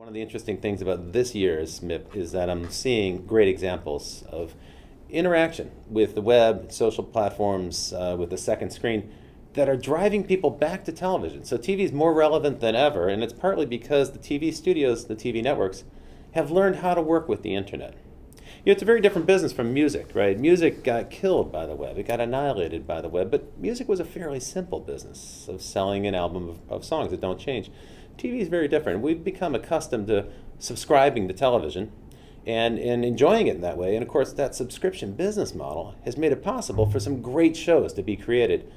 One of the interesting things about this year's MIP is that I'm seeing great examples of interaction with the web, social platforms, with the second screen that are driving people back to television. So TV is more relevant than ever, and it's partly because the TV studios, the TV networks, have learned how to work with the internet. It's a very different business from music, right? Music got killed by the web. It got annihilated by the web, but music was a fairly simple business of selling an album of songs that don't change. TV is very different. We've become accustomed to subscribing to television and enjoying it in that way. And of course, that subscription business model has made it possible for some great shows to be created.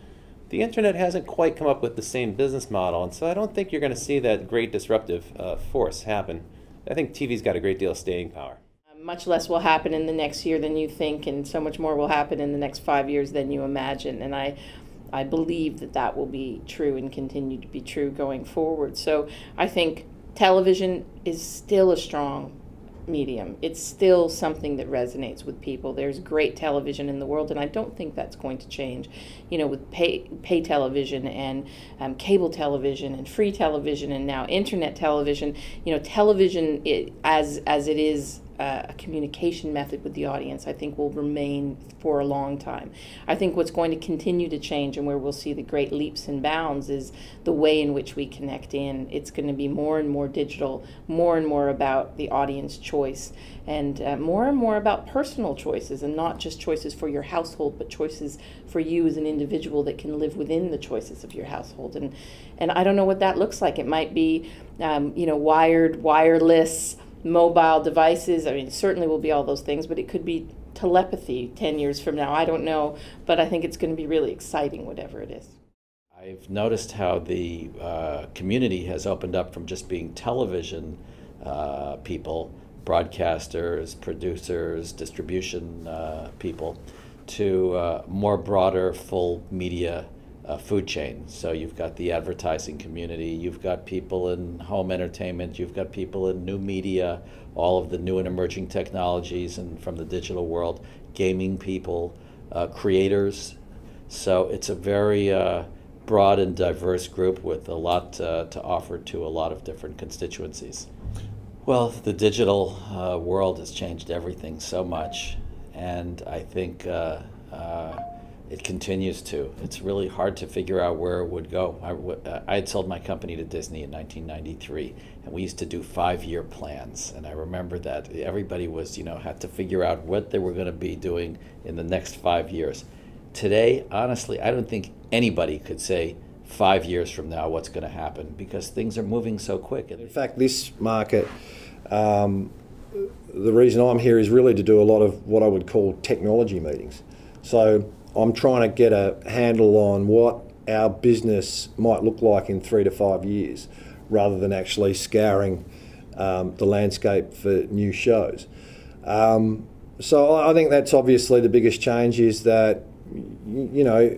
The internet hasn't quite come up with the same business model, and so I don't think you're going to see that great disruptive force happen. I think TV's got a great deal of staying power. Much less will happen in the next year than you think, and so much more will happen in the next 5 years than you imagine. And I believe that that will be true and continue to be true going forward. So I think television is still a strong medium. It's still something that resonates with people. There's great television in the world, and I don't think that's going to change. You know, with pay television and cable television and free television and now internet television, you know, television as it is a communication method with the audience, I think will remain for a long time. I think what's going to continue to change and where we'll see the great leaps and bounds is the way in which we connect in. It's going to be more and more digital, more and more about the audience choice, and more about personal choices, and not just choices for your household, but choices for you as an individual that can live within the choices of your household. And I don't know what that looks like. It might be you know, wired, wireless, mobile devices. I mean, it certainly will be all those things, but it could be telepathy 10 years from now. I don't know, but I think it's going to be really exciting, whatever it is. I've noticed how the community has opened up from just being television people, broadcasters, producers, distribution people, to more broader, full media food chain. So you've got the advertising community, you've got people in home entertainment, you've got people in new media, all of the new and emerging technologies and from the digital world, gaming people, creators. So it's a very broad and diverse group with a lot to offer to a lot of different constituencies. Well, the digital world has changed everything so much, and I think it continues to. It's really hard to figure out where it would go. I had sold my company to Disney in 1993, and we used to do 5-year plans. And I remember that everybody was, you know, had to figure out what they were going to be doing in the next 5 years. Today, honestly, I don't think anybody could say 5 years from now what's going to happen, because things are moving so quick. In fact, this market, the reason I'm here is really to do a lot of what I would call technology meetings. So I'm trying to get a handle on what our business might look like in 3 to 5 years, rather than actually scouring the landscape for new shows. So I think that's obviously the biggest change, is that, you know,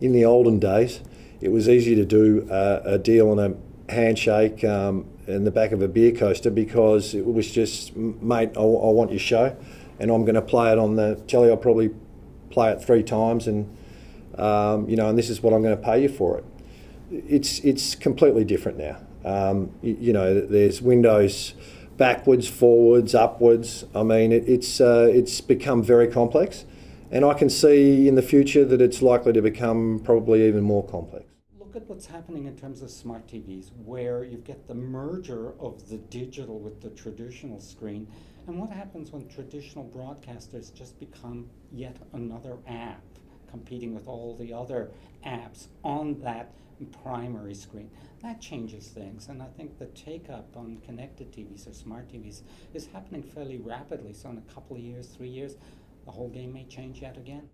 in the olden days, it was easy to do a deal on a handshake in the back of a beer coaster, because it was just, mate, I want your show, and I'm going to play it on the telly. I'll probably play it 3 times, and you know, and this is what I'm going to pay you for it. It's completely different now. You know, there's windows backwards, forwards, upwards. I mean, it's become very complex, and I can see in the future that it's likely to become probably even more complex. Look at what's happening in terms of smart TVs, where you get the merger of the digital with the traditional screen. And what happens when traditional broadcasters just become yet another app, competing with all the other apps on that primary screen? That changes things, and I think the take-up on connected TVs or smart TVs is happening fairly rapidly. So in a couple of years, 3 years, the whole game may change yet again.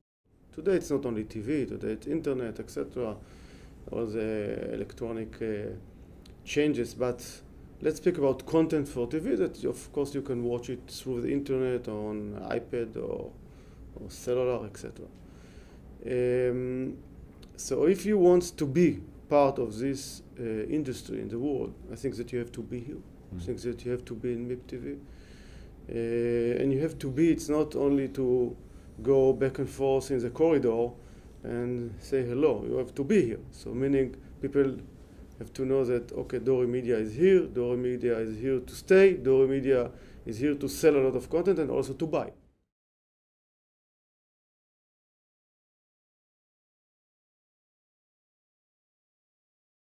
Today it's not only TV, today it's internet, etc., all the electronic changes, but let's speak about content for TV that, of course, you can watch it through the internet, on iPad or cellular, etc. So if you want to be part of this industry in the world, I think that you have to be here. I think that you have to be in MIP TV. And you have to be, it's not only to go back and forth in the corridor and say hello, you have to be here. So meaning people have to know that, okay, Dori Media is here, Dori Media is here to stay, Dori Media is here to sell a lot of content and also to buy.